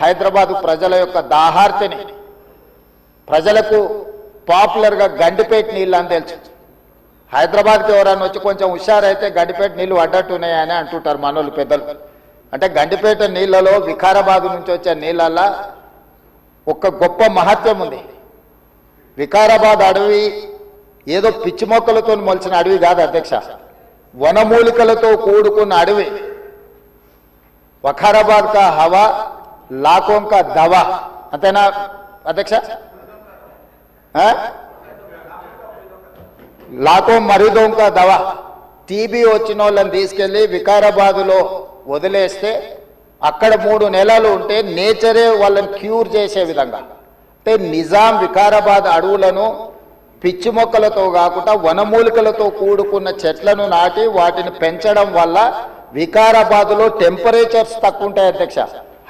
హైదరాబాదు ప్రజల యొక్క దాహార్తిని ప్రజలకు పాపులర్గా గండిపేట నీళ్ళు అని తెలుసు. హైదరాబాద్కి ఎవరైనా వచ్చి కొంచెం హుషారైతే గండిపేట నీళ్ళు పడ్డట్టున్నాయని అంటుంటారు మనోళ్ళు పెద్దలు. అంటే గండిపేట నీళ్ళలో వికారాబాద్ నుంచి వచ్చే నీళ్ళల్లో ఒక గొప్ప మహత్వం ఉంది. వికారాబాద్ అడవి ఏదో పిచ్చి మొక్కలతో మొలిచిన అడవి కాదు అధ్యక్ష, వనమూలికలతో కూడుకున్న అడవి. వఖారాబాద్ కా హవా లాఖోం కా దవా, అంతేనా అధ్యక్ష? లాఖో మరీదోం కా దవా. టీబీ వచ్చిన వాళ్ళని తీసుకెళ్లి వికారాబాదులో వదిలేస్తే అక్కడ 3 నెలలు ఉంటే నేచరే వాళ్ళని క్యూర్ చేసే విధంగా. అంటే నిజాం వికారాబాద్ అడవులను పిచ్చి మొక్కలతో కాకుండా వనమూలికలతో కూడుకున్న చెట్లను నాటి వాటిని పెంచడం వల్ల వికారాబాదులో టెంపరేచర్స్ తక్కువ ఉంటాయి అధ్యక్ష.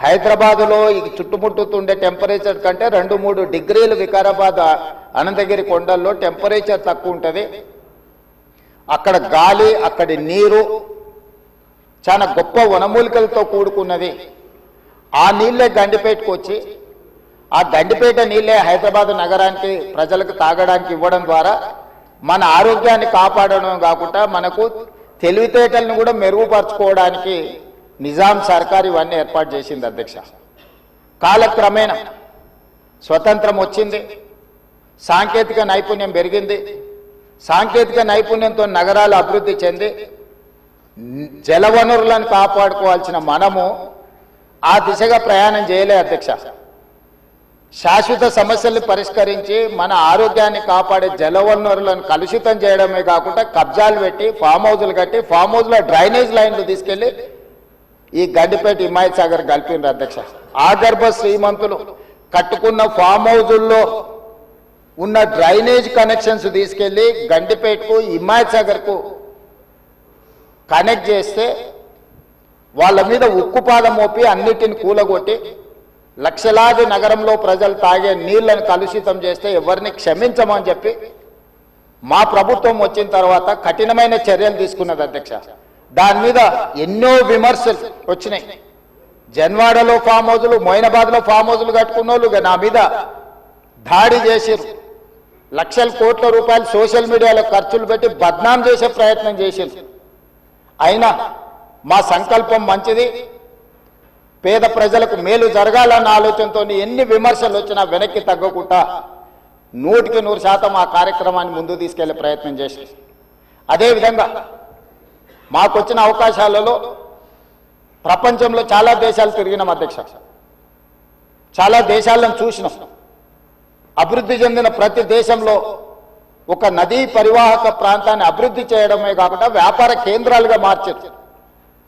హైదరాబాదులో ఈ చుట్టుముట్టుతుండే టెంపరేచర్ కంటే 2-3 డిగ్రీలు వికారాబాద్ అనంతగిరి కొండల్లో టెంపరేచర్ తక్కువ ఉంటుంది. అక్కడ గాలి, అక్కడి నీరు చాలా గొప్ప వనమూలికలతో కూడుకున్నది. ఆ నీళ్ళే గండిపేటకు వచ్చి ఆ గండిపేట నీళ్ళే హైదరాబాద్ నగరానికి ప్రజలకు తాగడానికి ఇవ్వడం ద్వారా మన ఆరోగ్యాన్ని కాపాడడం కాకుండా మనకు తెలివితేటలను కూడా మెరుగుపరచుకోవడానికి నిజాం సర్కార్ ఇవన్నీ ఏర్పాటు చేసింది అధ్యక్ష. కాలక్రమేణా స్వతంత్రం వచ్చింది, సాంకేతిక నైపుణ్యం పెరిగింది. సాంకేతిక నైపుణ్యంతో నగరాలు అభివృద్ధి చెంది జలవనరులను కాపాడుకోవాల్సిన మనము ఆ దిశగా ప్రయాణం చేయలే అధ్యక్ష. శాశ్వత సమస్యల్ని పరిష్కరించి మన ఆరోగ్యాన్ని కాపాడే జలవనరులను కలుషితం చేయడమే కాకుండా కబ్జాలు పెట్టి ఫామ్ హౌజులు కట్టి ఫామ్ హౌజ్లో డ్రైనేజ్ లైన్లు తీసుకెళ్లి ఈ గండిపేట హిమాయత్ సాగర్ కలిపిండ్రు అధ్యక్ష. ఆగర్భ శ్రీమంతులు కట్టుకున్న ఫామ్ హౌజుల్లో ఉన్న డ్రైనేజ్ కనెక్షన్స్ తీసుకెళ్లి గండిపేటకు హిమాయత్ సాగర్కు కనెక్ట్ చేస్తే వాళ్ళ మీద ఉక్కుపాదం మోపి అన్నిటిని కూలగొట్టి లక్షలాది నగరంలో ప్రజలు తాగే నీళ్లను కలుషితం చేస్తే ఎవరిని క్షమించమని చెప్పి మా ప్రభుత్వం వచ్చిన తర్వాత కఠినమైన చర్యలు తీసుకున్నది అధ్యక్ష. దాని మీద ఎన్నో విమర్శలు వచ్చినాయి. జన్వాడలో ఫామ్ హౌజులు, మొయినాబాద్లో ఫామ్ హౌజులు కట్టుకున్న వాళ్ళు నా మీద దాడి చేసిరు. లక్షల కోట్ల రూపాయలు సోషల్ మీడియాలో ఖర్చులు పెట్టి బద్నాం చేసే ప్రయత్నం చేసిరు. అయినా మా సంకల్పం మంచిది, పేద ప్రజలకు మేలు జరగాలన్న ఆలోచనతో ఎన్ని విమర్శలు వచ్చినా వెనక్కి తగ్గకుండా 100% ఆ కార్యక్రమాన్ని ముందుకు తీసుకెళ్లే ప్రయత్నం చేసి, అదేవిధంగా మాకొచ్చిన అవకాశాలలో ప్రపంచంలో చాలా దేశాలు తిరిగినాం అధ్యక్ష. చాలా దేశాలను చూసినాం. అభివృద్ధి చెందిన ప్రతి దేశంలో ఒక నదీ పరివాహక ప్రాంతాన్ని అభివృద్ధి చేయడమే కాకుండా వ్యాపార కేంద్రాలుగా మార్చారు.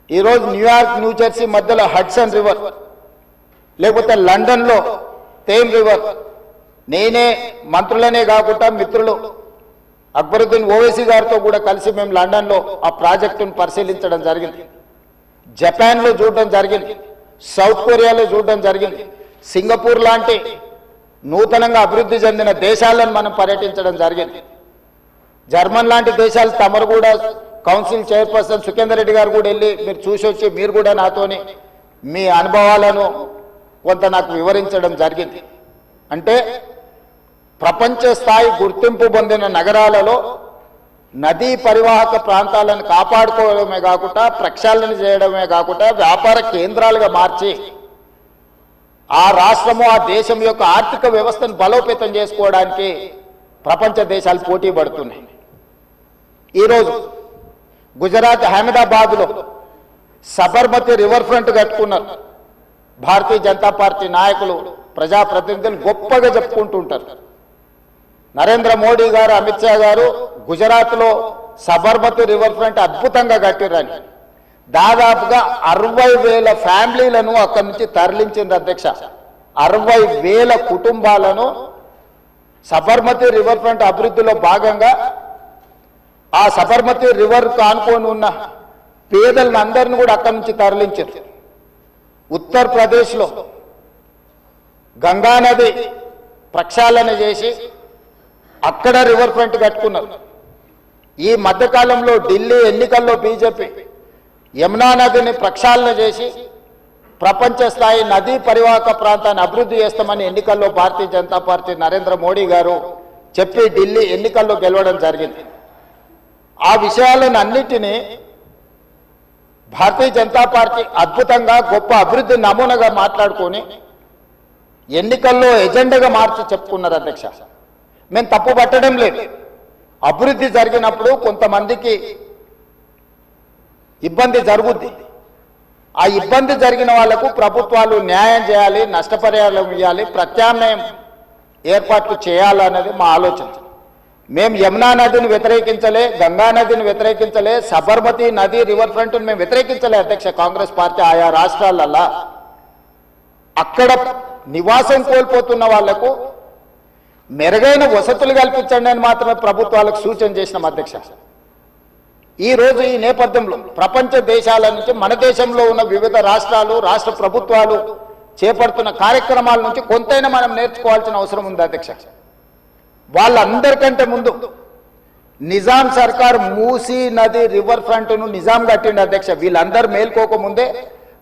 ఈరోజు న్యూయార్క్, న్యూజెర్సీ మధ్యలో హడ్సన్ రివర్, లేకపోతే లండన్లో థేమ్ రివర్. నేనే మంత్రులనే కాకుండా మిత్రులు అక్బరుద్దీన్ ఓవైసీ గారితో కూడా కలిసి మేము లండన్లో ఆ ప్రాజెక్టును పరిశీలించడం జరిగింది. జపాన్లో చూడడం జరిగింది, సౌత్ కొరియాలో చూడడం జరిగింది. సింగపూర్ లాంటి నూతనంగా అభివృద్ధి చెందిన దేశాలను మనం పర్యటించడం జరిగింది. జర్మన్ లాంటి దేశాలు తమరు కూడా కౌన్సిల్ చైర్పర్సన్ సుఖేందర్ రెడ్డి గారు కూడా వెళ్ళి మీరు చూసి వచ్చి మీరు కూడా నాతోని మీ అనుభవాలను కొంత నాకు వివరించడం జరిగింది. అంటే ప్రపంచ స్థాయి గుర్తింపు పొందిన నగరాలలో నదీ పరివాహక ప్రాంతాలను కాపాడుకోవడమే కాకుండా ప్రక్షాళన చేయడమే కాకుండా వ్యాపార కేంద్రాలుగా మార్చి ఆ రాష్ట్రము, ఆ దేశం యొక్క ఆర్థిక వ్యవస్థను బలోపేతం చేసుకోవడానికి ప్రపంచ దేశాలు పోటీ పడుతున్నాయి. ఈరోజు గుజరాత్ అహ్మదాబాద్లో సబర్మతి రివర్ ఫ్రంట్ కట్టుకున్నారు. భారతీయ జనతా పార్టీ నాయకులు, ప్రజాప్రతినిధులు గొప్పగా చెప్పుకుంటుంటారు. నరేంద్ర మోడీ గారు, అమిత్ షా గారు గుజరాత్లో సబర్మతి రివర్ ఫ్రంట్ అద్భుతంగా కట్టిరని దాదాపుగా 60,000 ఫ్యామిలీలను అక్కడి నుంచి తరలించింది అధ్యక్ష. 60,000 కుటుంబాలను సబర్మతి రివర్ ఫ్రంట్ అభివృద్ధిలో భాగంగా ఆ సబర్మతి రివర్ కానుకొని ఉన్న పేదలను అందరిని కూడా అక్కడి నుంచి తరలించారు. ఉత్తరప్రదేశ్లో గంగానది ప్రక్షాళన చేసి అక్కడ రివర్ ఫ్రంట్ కట్టుకున్నారు. ఈ మధ్యకాలంలో ఢిల్లీ ఎన్నికల్లో బీజేపీ యమునా నదిని ప్రక్షాళన చేసి ప్రపంచ స్థాయి నదీ పరివాహక ప్రాంతాన్ని అభివృద్ధి చేస్తామని ఎన్నికల్లో భారతీయ జనతా పార్టీ నరేంద్ర మోడీ గారు చెప్పి ఢిల్లీ ఎన్నికల్లో గెలవడం జరిగింది. ఆ విషయాలను అన్నిటినీ భారతీయ జనతా పార్టీ అద్భుతంగా గొప్ప అభివృద్ధి నమూనాగా మాట్లాడుకొని ఎన్నికల్లో ఎజెండాగా మార్చి చెప్పుకున్నారు అధ్యక్ష. మేము తప్పు పట్టడం లేదు. అభివృద్ధి జరిగినప్పుడు కొంతమందికి ఇబ్బంది జరుగుద్ది. ఆ ఇబ్బంది జరిగిన వాళ్లకు ప్రభుత్వాలు న్యాయం చేయాలి, నష్టపరిహారం ఇవ్వాలి, ప్రత్యామ్నాయం ఏర్పాట్లు చేయాలన్నది మా ఆలోచన. మేము యమునా నదిని వ్యతిరేకించలే, గంగా నదిని వ్యతిరేకించలే, సబర్మతి నది రివర్ ఫ్రంట్ను మేము వ్యతిరేకించలే అధ్యక్ష. కాంగ్రెస్ పార్టీ ఆయా రాష్ట్రాలల్లో అక్కడ నివాసం కోల్పోతున్న వాళ్లకు మెరుగైన వసతులు కల్పించండి అని మాత్రమే ప్రభుత్వాలకు సూచన చేసినాం అధ్యక్ష. ఈ రోజు ఈ నేపథ్యంలో ప్రపంచ దేశాల నుంచి మన దేశంలో ఉన్న వివిధ రాష్ట్రాలు, రాష్ట్ర ప్రభుత్వాలు చేపడుతున్న కార్యక్రమాల నుంచి కొంతైనా మనం నేర్చుకోవాల్సిన అవసరం ఉంది అధ్యక్ష. వాళ్ళందరికంటే ముందు నిజాం సర్కార్ మూసీ నది రివర్ ఫ్రంట్ను నిజాం కట్టిండి అధ్యక్ష. వీళ్ళందరూ మేల్కోకముందే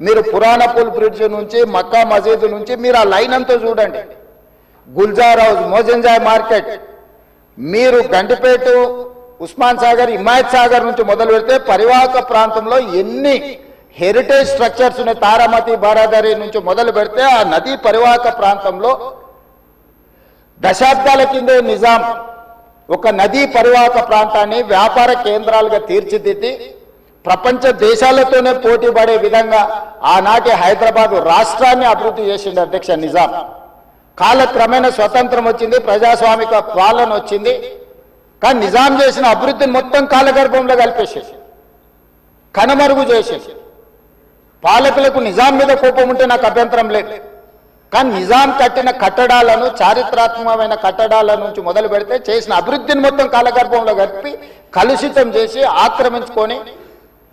మీరు పురాణపూల్ బ్రిడ్జ్ నుంచి మక్కా మసీదు నుంచి మీరు ఆ లైన్ అంతా చూడండి. గుల్జార్ హౌస్, మోజంజాయ్ మార్కెట్, మీరు గండిపేట, ఉస్మాన్ సాగర్, హిమాయత్ సాగర్ నుంచి మొదలు పెడితే పరివాహక ప్రాంతంలో ఎన్ని హెరిటేజ్ స్ట్రక్చర్స్ ఉన్నాయి. తారామతి, బారాదరి నుంచి మొదలు పెడితే ఆ నదీ పరివాహక ప్రాంతంలో దశాబ్దాల కిందే నిజాం ఒక నదీ పరివాహక ప్రాంతాన్ని వ్యాపార కేంద్రాలుగా తీర్చిదిద్ది ప్రపంచ దేశాలతోనే పోటీ పడే విధంగా ఆనాటి హైదరాబాద్ రాష్ట్రాన్ని అభివృద్ధి చేసింది అధ్యక్ష నిజాం. కాలక్రమేణా స్వతంత్రం వచ్చింది, ప్రజాస్వామిక పాలన వచ్చింది. కానీ నిజాం చేసిన అభివృద్ధిని మొత్తం కాలగర్భంలో కలిపేసేసి కనుమరుగు చేసేసి, పాలకులకు నిజాం మీద కోపం ఉంటే నాకు అభ్యంతరం లేదు. కానీ నిజాం కట్టిన కట్టడాలను, చారిత్రాత్మకమైన కట్టడాల నుంచి మొదలు పెడితే చేసిన అభివృద్ధిని మొత్తం కాలగర్భంలో కలిపి కలుషితం చేసి ఆక్రమించుకొని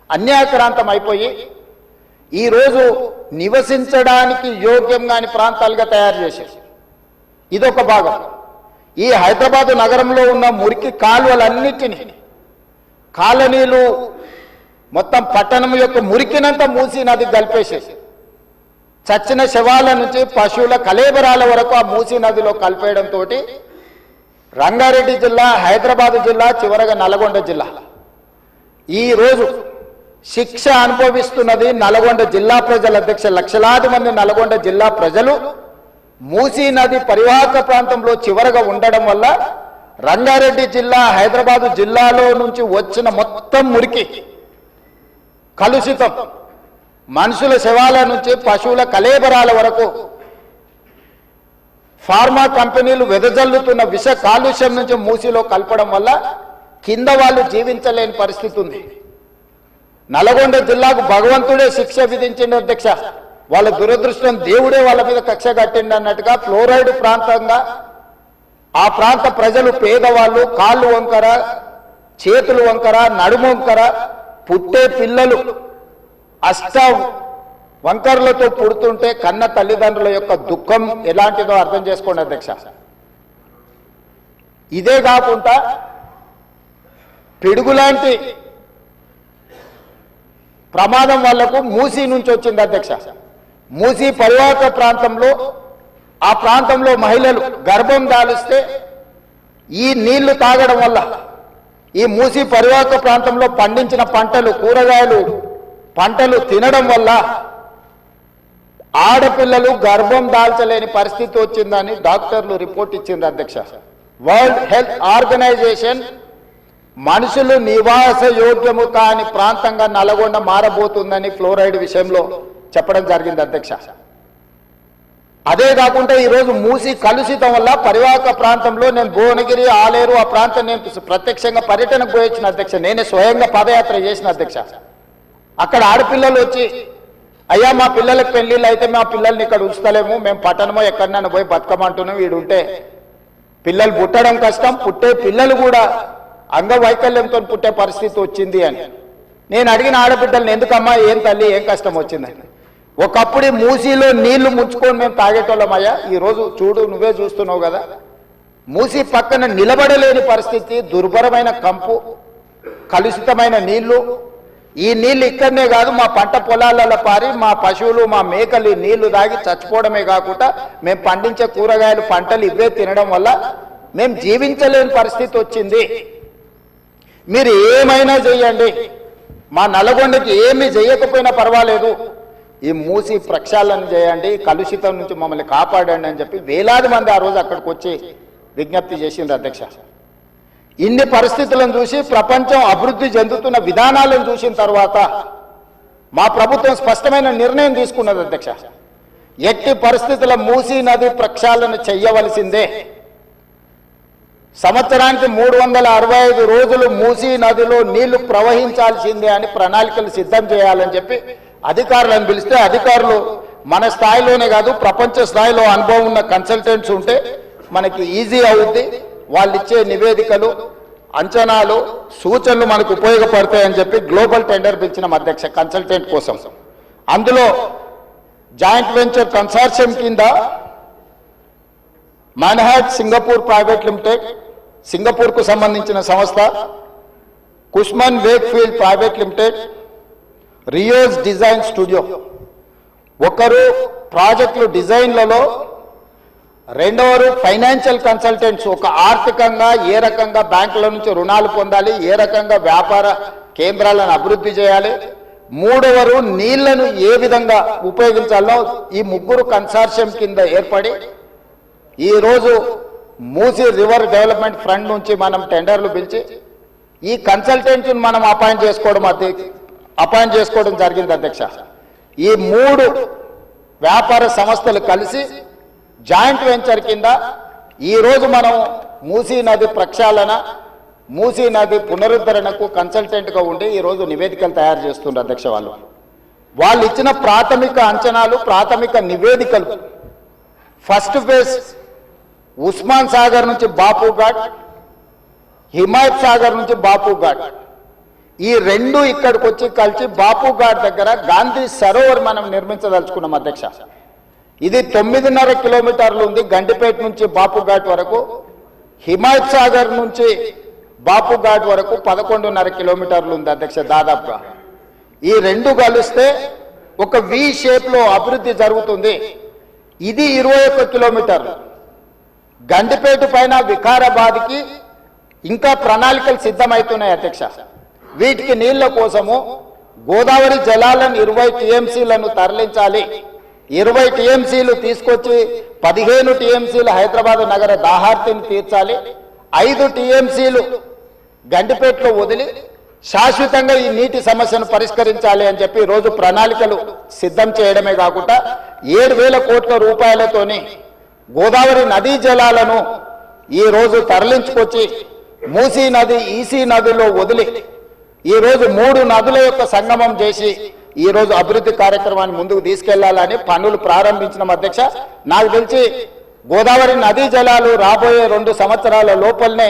అన్యాయక్రాంతం అయిపోయి ఈరోజు నివసించడానికి యోగ్యం కాని ప్రాంతాలుగా తయారు చేసేసి ఇదొక భాగం. ఈ హైదరాబాద్ నగరంలో ఉన్న మురికి కాలువలన్నిటినీ, కాలనీలు మొత్తం పట్టణం యొక్క మురికినంతా మూసీ నది కలిపేసేసి చచ్చిన శవాల నుంచి పశువుల కలేబరాల వరకు ఆ మూసీ నదిలో కలిపేయడంతో రంగారెడ్డి జిల్లా, హైదరాబాద్ జిల్లా, చివరగా నల్గొండ జిల్లా ఈరోజు శిక్ష అనుభవిస్తున్నది నల్గొండ జిల్లా ప్రజల అధ్యక్ష. లక్షలాది మంది నల్గొండ జిల్లా ప్రజలు మూసీ నది పరివాహక ప్రాంతంలో చివరగా ఉండడం వల్ల రంగారెడ్డి జిల్లా, హైదరాబాదు జిల్లాలో నుంచి వచ్చిన మొత్తం మురికి కలుషితం, మనుషుల శవాల నుంచి పశువుల కలేబరాల వరకు ఫార్మా కంపెనీలు వెదజల్లుతున్న విష కాలుష్యం నుంచి మూసీలో కలపడం వల్ల కింద వాళ్ళు జీవించలేని పరిస్థితి ఉంది. నల్గొండ జిల్లాకు భగవంతుడే శిక్ష విధించిండు అధ్యక్ష. వాళ్ళ దురదృష్టం, దేవుడే వాళ్ళ మీద కక్ష కట్టిండు అన్నట్టుగా ఫ్లోరైడ్ ప్రాంతంగా ఆ ప్రాంత ప్రజలు, పేదవాళ్ళు కాళ్ళు వంకర, చేతులు వంకర, నడుము వంకర, పుట్టే పిల్లలు అష్ట వంకర్లతో పుడుతుంటే కన్న తల్లిదండ్రుల యొక్క దుఃఖం ఎలాంటిదో అర్థం చేసుకోండి అధ్యక్ష. ఇదే కాకుండా పిడుగులాంటి ప్రమాదం వాళ్లకు మూసీ నుంచి వచ్చింది అధ్యక్ష. మూసీ పరివాహక ప్రాంతంలో, ఆ ప్రాంతంలో మహిళలు గర్భం దాలిస్తే ఈ నీళ్లు తాగడం వల్ల, ఈ మూసీ పరివాహక ప్రాంతంలో పండించిన పంటలు, కూరగాయలు పంటలు తినడం వల్ల ఆడపిల్లలు గర్భం దాల్చలేని పరిస్థితి వచ్చిందని డాక్టర్లు రిపోర్ట్ ఇచ్చింది అధ్యక్ష. వరల్డ్ హెల్త్ ఆర్గనైజేషన్ మనుషులు నివాస యోగ్యము కాని ప్రాంతంగా నల్గొండ మారబోతుందని ఫ్లోరైడ్ విషయంలో చెప్పడం జరిగింది అధ్యక్ష. అదే కాకుండా ఈరోజు మూసీ కలుషితం వల్ల పరివాహక ప్రాంతంలో నేను భువనగిరి, ఆలేరు ఆ ప్రాంతం నేను ప్రత్యక్షంగా పర్యటనకు పోయించిన అధ్యక్ష. నేనే స్వయంగా పాదయాత్ర చేసిన అధ్యక్ష. అక్కడ ఆడపిల్లలు వచ్చి, అయ్యా మా పిల్లలకు పెళ్లిళ్ళు అయితే మా పిల్లల్ని ఇక్కడ ఉంచుతలేము, మేము పట్టణమో ఎక్కడన్నా పోయి బతకమంటున్నాం, వీడుంటే పిల్లలు పుట్టడం కష్టం, పుట్టే పిల్లలు కూడా అంగవైకల్యంతో పుట్టే పరిస్థితి వచ్చింది అని. నేను అడిగిన ఆడబిడ్డలను, ఎందుకమ్మా, ఏం తల్లి, ఏం కష్టం వచ్చిందని. ఒకప్పుడు మూసీలో నీళ్లు ముంచుకొని మేము తాగేటోళ్ళమయ్యా, ఈరోజు చూడు, నువ్వే చూస్తున్నావు కదా, మూసీ పక్కన నిలబడలేని పరిస్థితి, దుర్భరమైన కంపు, కలుషితమైన నీళ్లు, ఈ నీళ్ళు ఇక్కడనే కాదు, మా పంట పొలాలలో పారి మా పశువులు మా మేకలు ఈ నీళ్లు తాగి చచ్చిపోవడమే కాకుండా మేము పండించే కూరగాయలు పంటలు ఇవే తినడం వల్ల మేము జీవించలేని పరిస్థితి వచ్చింది. మీరు ఏమైనా చేయండి, మా నల్గొండకి ఏమి చేయకపోయినా పర్వాలేదు, ఈ మూసి ప్రక్షాళన చేయండి, కలుషితం నుంచి మమ్మల్ని కాపాడండి అని చెప్పి వేలాది మంది ఆ రోజు అక్కడికి వచ్చి విజ్ఞప్తి చేసింది అధ్యక్ష. ఇన్ని పరిస్థితులను చూసి ప్రపంచం అభివృద్ధి చెందుతున్న విధానాలను చూసిన తర్వాత మా ప్రభుత్వం స్పష్టమైన నిర్ణయం తీసుకున్నది అధ్యక్ష. ఎట్టి పరిస్థితుల మూసీ నది ప్రక్షాళన చెయ్యవలసిందే. సంవత్సరానికి 365 రోజులు మూసీ నదిలో నీళ్లు ప్రవహించాల్సిందే అని ప్రణాళికలు సిద్ధం చేయాలని చెప్పి అధికారులను పిలిస్తే, అధికారులు మన స్థాయిలోనే కాదు ప్రపంచ స్థాయిలో అనుభవం ఉన్న కన్సల్టెంట్స్ ఉంటే మనకి ఈజీ అవుద్ది, వాళ్ళు ఇచ్చే నివేదికలు అంచనాలు సూచనలు మనకు ఉపయోగపడతాయని చెప్పి గ్లోబల్ టెండర్ పిలిచిన అధ్యక్ష కన్సల్టెంట్ కోసం. అందులో జాయింట్ వెంచర్ కన్సార్షియం కింద మాన్హాట్ సింగపూర్ ప్రైవేట్ లిమిటెడ్, సింగపూర్కు సంబంధించిన సంస్థ, కుష్మన్ వేక్ఫీల్డ్ ప్రైవేట్ లిమిటెడ్, రియోస్ డిజైన్ స్టూడియో, ఒకరు ప్రాజెక్టులు డిజైన్లలో, రెండవరు ఫైనాన్షియల్ కన్సల్టెంట్స్, ఒక ఆర్థికంగా ఏ రకంగా బ్యాంకుల నుంచి రుణాలు పొందాలి, ఏ రకంగా వ్యాపార కేంద్రాలను అభివృద్ధి చేయాలి, మూడవరు నీళ్లను ఏ విధంగా ఉపయోగించాలో ఈ ముగ్గురు కన్సార్షియం కింద ఏర్పడి ఈరోజు మూసీ రివర్ డెవలప్మెంట్ ఫ్రంట్ నుంచి మనం టెండర్లు పిలిచి ఈ కన్సల్టెంట్ని మనం అపాయింట్ చేసుకోవడం జరిగింది అధ్యక్ష. ఈ 3 వ్యాపార సంస్థలు కలిసి జాయింట్ వెంచర్ కింద ఈరోజు మనం మూసీ నది ప్రక్షాళన, మూసీ నది పునరుద్ధరణకు కన్సల్టెంట్గా ఉండి ఈరోజు నివేదికలు తయారు చేస్తున్నారు అధ్యక్ష. వాళ్ళు ఇచ్చిన ప్రాథమిక అంచనాలు, ప్రాథమిక నివేదికలు, ఫస్ట్ ఫేజ్ ఉస్మాన్ సాగర్ నుంచి బాపు ఘాట్, హిమాయత్ సాగర్ నుంచి బాపు ఘాట్, ఈ 2 ఇక్కడికి వచ్చి కలిసి బాపు ఘాట్ దగ్గర గాంధీ సరోవర్ మనం నిర్మించదలుచుకున్నాం అధ్యక్ష. ఇది 9.5 కిలోమీటర్లు ఉంది గండిపేట నుంచి బాపు ఘాట్ వరకు. హిమాయత్ సాగర్ నుంచి బాపు ఘాట్ వరకు 11.5 కిలోమీటర్లు ఉంది అధ్యక్ష దాదాపుగా. ఈ 2 కలిస్తే ఒక వి షేప్ లో అభివృద్ధి జరుగుతుంది. ఇది 21 కిలోమీటర్లు. గండిపేట పైన వికారాబాద్కి ఇంకా ప్రణాళికలు సిద్ధమవుతున్నాయి అధ్యక్ష. వీటికి నీళ్ల కోసము గోదావరి జలాలను 20 టీఎంసీలను తరలించాలి. 20 టీఎంసీలు తీసుకొచ్చి 15 టీఎంసీలు హైదరాబాద్ నగర దాహార్తిని తీర్చాలి. 5 టీఎంసీలు గండిపేటలో వదిలి శాశ్వతంగా ఈ నీటి సమస్యను పరిష్కరించాలి అని చెప్పి రోజు ప్రణాళికలు సిద్ధం చేయడమే కాకుండా 7,000 కోట్ల రూపాయలతోని గోదావరి నదీ జలాలను ఈ రోజు తరలించుకొచ్చి మూసీ నది, ఈసీ నదిలో వదిలి ఈ రోజు 3 నదుల యొక్క సంగమం చేసి ఈ రోజు అభివృద్ధి కార్యక్రమాన్ని ముందుకు తీసుకెళ్లాలని పనులు ప్రారంభించిన అధ్యక్ష. నాకు తెలిసి గోదావరి నదీ జలాలు రాబోయే 2 సంవత్సరాల లోపలనే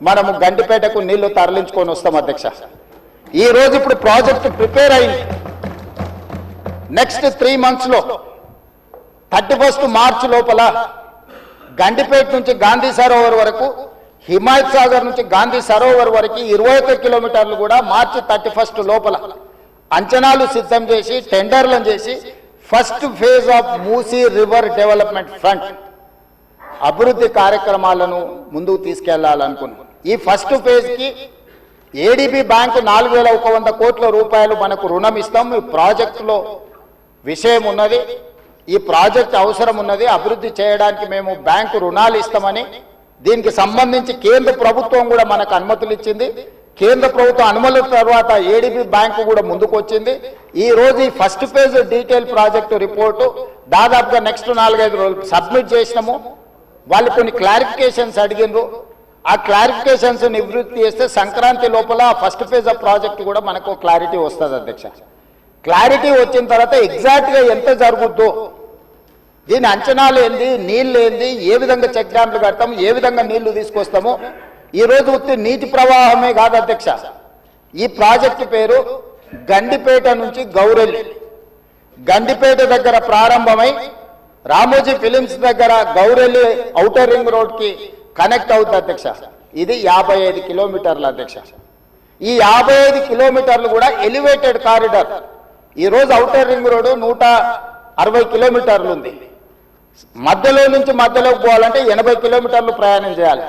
మనము గండిపేటకు నీళ్లు తరలించుకొని వస్తాం అధ్యక్ష. ఈ రోజు ఇప్పుడు ప్రాజెక్టు ప్రిపేర్ అయింది. నెక్స్ట్ 3 months లో 31 మార్చి లోపల గండిపేట నుంచి గాంధీ సరోవర్ వరకు, హిమాయత్ సాగర్ నుంచి గాంధీ సరోవర్ వరకు 21 కిలోమీటర్లు కూడా మార్చి 31 లోపల అంచనాలు సిద్ధం చేసి టెండర్లను చేసి first phase of Musi river development front అభివృద్ధి కార్యక్రమాలను ముందుకు తీసుకెళ్లాలనుకున్నాం. ఈ ఫస్ట్ ఫేజ్కి ఏడీబీ బ్యాంకు 4,100 కోట్ల రూపాయలు మనకు రుణం ఇస్తాం. ఈ ప్రాజెక్టులో విషయం ఉన్నది, ఈ ప్రాజెక్ట్ అవసరం ఉన్నది, అభివృద్ధి చేయడానికి మేము బ్యాంకు రుణాలు ఇస్తామని దీనికి సంబంధించి కేంద్ర ప్రభుత్వం కూడా మనకు అనుమతులు ఇచ్చింది. కేంద్ర ప్రభుత్వం అనుమతుల తర్వాత ఏడీబీ బ్యాంకు కూడా ముందుకు వచ్చింది. ఈ రోజు ఈ first phase detail project report దాదాపుగా నెక్స్ట్ 4-5 రోజులు సబ్మిట్ చేసినాము. వాళ్ళు కొన్ని క్లారిఫికేషన్స్ అడిగినారు. ఆ క్లారిఫికేషన్స్ నివృత్తి చేస్తే సంక్రాంతి లోపల ఫస్ట్ ఫేజ్ ఆఫ్ ప్రాజెక్ట్ కూడా మనకు క్లారిటీ వస్తుంది అధ్యక్ష. క్లారిటీ వచ్చిన తర్వాత ఎగ్జాక్ట్గా ఎంత జరుగుద్దో, దీని అంచనాలు ఏంది, నీళ్ళు ఏంది, ఏ విధంగా చెక్ డ్యామ్లు కడతాము, ఏ విధంగా నీళ్లు తీసుకొస్తాము. ఈరోజు నీటి ప్రవాహమే కాదు అధ్యక్ష, ఈ ప్రాజెక్టు పేరు గండిపేట నుంచి గౌరెల్లి, గండిపేట దగ్గర ప్రారంభమై రామోజీ ఫిలిమ్స్ దగ్గర గౌరెల్లి ఔటర్ రింగ్ రోడ్కి కనెక్ట్ అవుతుంది అధ్యక్ష. ఇది 55 కిలోమీటర్ల అధ్యక్ష. ఈ 55 కిలోమీటర్లు కూడా ఎలివేటెడ్ కారిడార్. ఈరోజు ఔటర్ రింగ్ రోడ్డు 160 కిలోమీటర్లు ఉంది. మధ్యలో నుంచి మధ్యలోకి పోవాలంటే 80 కిలోమీటర్లు ప్రయాణం చేయాలి.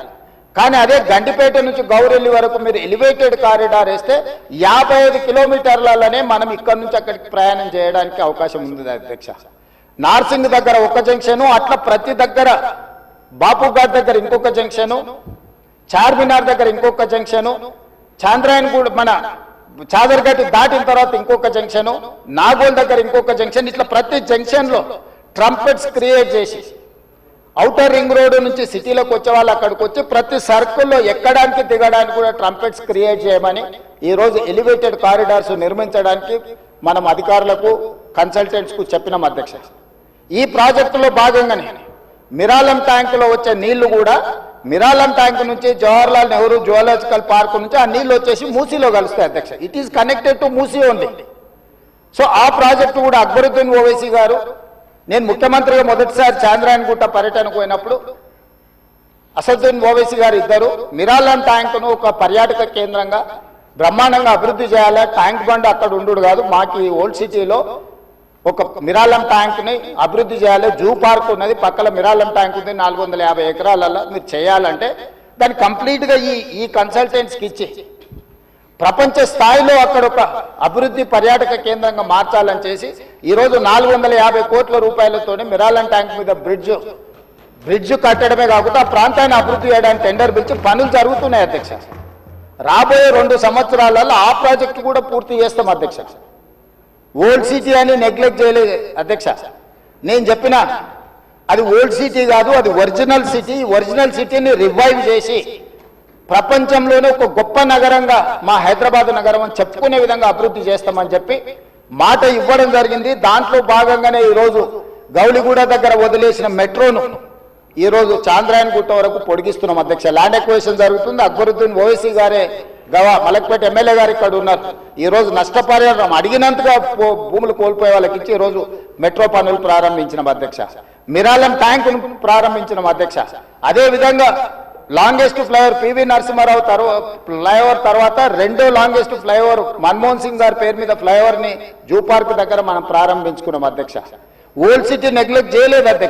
కానీ అదే గండిపేట నుంచి గౌరెల్లి వరకు మీరు ఎలివేటెడ్ కారిడార్ వేస్తే 55 కిలోమీటర్లలోనే మనం ఇక్కడ నుంచి అక్కడికి ప్రయాణం చేయడానికి అవకాశం ఉంది అధ్యక్ష. నార్సింగ్ దగ్గర ఒక జంక్షను, అట్లా ప్రతి దగ్గర బాపుఘాట్ దగ్గర ఇంకొక జంక్షను, చార్మినార్ దగ్గర ఇంకొక జంక్షను, చాంద్రాయణగూడ మన చాదర్గట్ దాటిన తర్వాత ఇంకొక జంక్షను, నాగోల్ దగ్గర ఇంకొక జంక్షన్, ఇట్లా ప్రతి జంక్షన్లో ట్రంపెట్స్ క్రియేట్ చేసి ఔటర్ రింగ్ రోడ్డు నుంచి సిటీలోకి వచ్చే వాళ్ళు అక్కడికి వచ్చి ప్రతి సర్కిల్లో ఎక్కడానికి దిగడానికి కూడా ట్రంపెట్స్ క్రియేట్ చేయమని ఈరోజు ఎలివేటెడ్ కారిడార్స్ నిర్మించడానికి మనం అధికారులకు కన్సల్టెంట్స్కు చెప్పినాం అధ్యక్ష. ఈ ప్రాజెక్టులో భాగంగానే మిరాలం ట్యాంకులో వచ్చే నీళ్లు కూడా మిరాలం ట్యాంక్ నుంచి జవహర్లాల్ నెహ్రూ జువాలజికల్ పార్క్ నుంచి ఆ నీళ్లు వచ్చేసి మూసీలో కలుస్తాయి అధ్యక్ష. It is connected to Musi only. So ఆ ప్రాజెక్టు కూడా అక్బరుద్దీన్ ఓవైసీ గారు, నేను ముఖ్యమంత్రిగా మొదటిసారి చాంద్రాయణగుట్ట పర్యటనకు పోయినప్పుడు అసదుద్దీన్ ఓవైసీ గారు ఇద్దరు మిరాలం ట్యాంకును ఒక పర్యాటక కేంద్రంగా బ్రహ్మాండంగా అభివృద్ధి చేయాలి, ట్యాంక్ బండ్ అక్కడ ఉండు కాదు, మాకు ఈ ఓల్డ్ సిటీలో ఒక మిరాలం ట్యాంక్ని అభివృద్ధి చేయాలి, జూ పార్క్ ఉన్నది పక్కన మిరాలం ట్యాంక్ ఉంది 450 ఎకరాలలో మీరు చేయాలంటే దాన్ని కంప్లీట్గా ఈ కన్సల్టెంట్స్కి ఇచ్చి ప్రపంచ స్థాయిలో అక్కడ ఒక అభివృద్ధి పర్యాటక కేంద్రంగా మార్చాలని చేసి ఈరోజు 450 కోట్ల రూపాయలతో మిరాలం ట్యాంక్ మీద బ్రిడ్జ్ కట్టడమే కాకుండా ఆ ప్రాంతాన్ని అభివృద్ధి చేయడానికి టెండర్ పిలిచి పనులు జరుగుతున్నాయి అధ్యక్ష. రాబోయే 2 సంవత్సరాలలో ఆ ప్రాజెక్టు కూడా పూర్తి చేస్తాం అధ్యక్ష. ఓల్డ్ సిటీ అని నెగ్లెక్ట్ చేయలేదు అధ్యక్ష. నేను చెప్పిన అది ఓల్డ్ సిటీ కాదు, అది ఒరిజినల్ సిటీ. ఒరిజినల్ సిటీని రివైవ్ చేసి ప్రపంచంలోనే ఒక గొప్ప నగరంగా మా హైదరాబాద్ నగరం అని చెప్పుకునే విధంగా అభివృద్ధి చేస్తామని చెప్పి మాట ఇవ్వడం జరిగింది. దాంట్లో భాగంగానే ఈరోజు గౌలిగూడ దగ్గర వదిలేసిన మెట్రోను ఈరోజు చాంద్రాయణగుట్ట వరకు పొడిగిస్తున్నాం అధ్యక్ష. ల్యాండ్ ఎక్వేషన్ జరుగుతుంది. అక్బరుద్దీన్ ఓవైసీ గారే మలక్పేట ఎమ్మెల్యే గారు ఇక్కడ ఉన్నారు. ఈరోజు నష్టపరిహారం అడిగినంతగా భూములు కోల్పోయే వాళ్ళకి ఇచ్చి ఈరోజు మెట్రో పనులు ప్రారంభించిన అధ్యక్ష. మిరాలం ట్యాంకును ప్రారంభించిన అధ్యక్ష. అదేవిధంగా longest flyover PV Narasimha Rao flyover తర్వాత రెండో లాంగెస్ట్ ఫ్లైఓవర్ మన్మోహన్ సింగ్ గారి పేరు మీద ఫ్లైఓవర్ ని జూ పార్క్ దగ్గర మనం ప్రారంభించుకున్నాం అధ్యక్ష. ఓల్డ్ సిటీ నెగ్లెక్ట్ చేయలేదు అధ్యక్ష.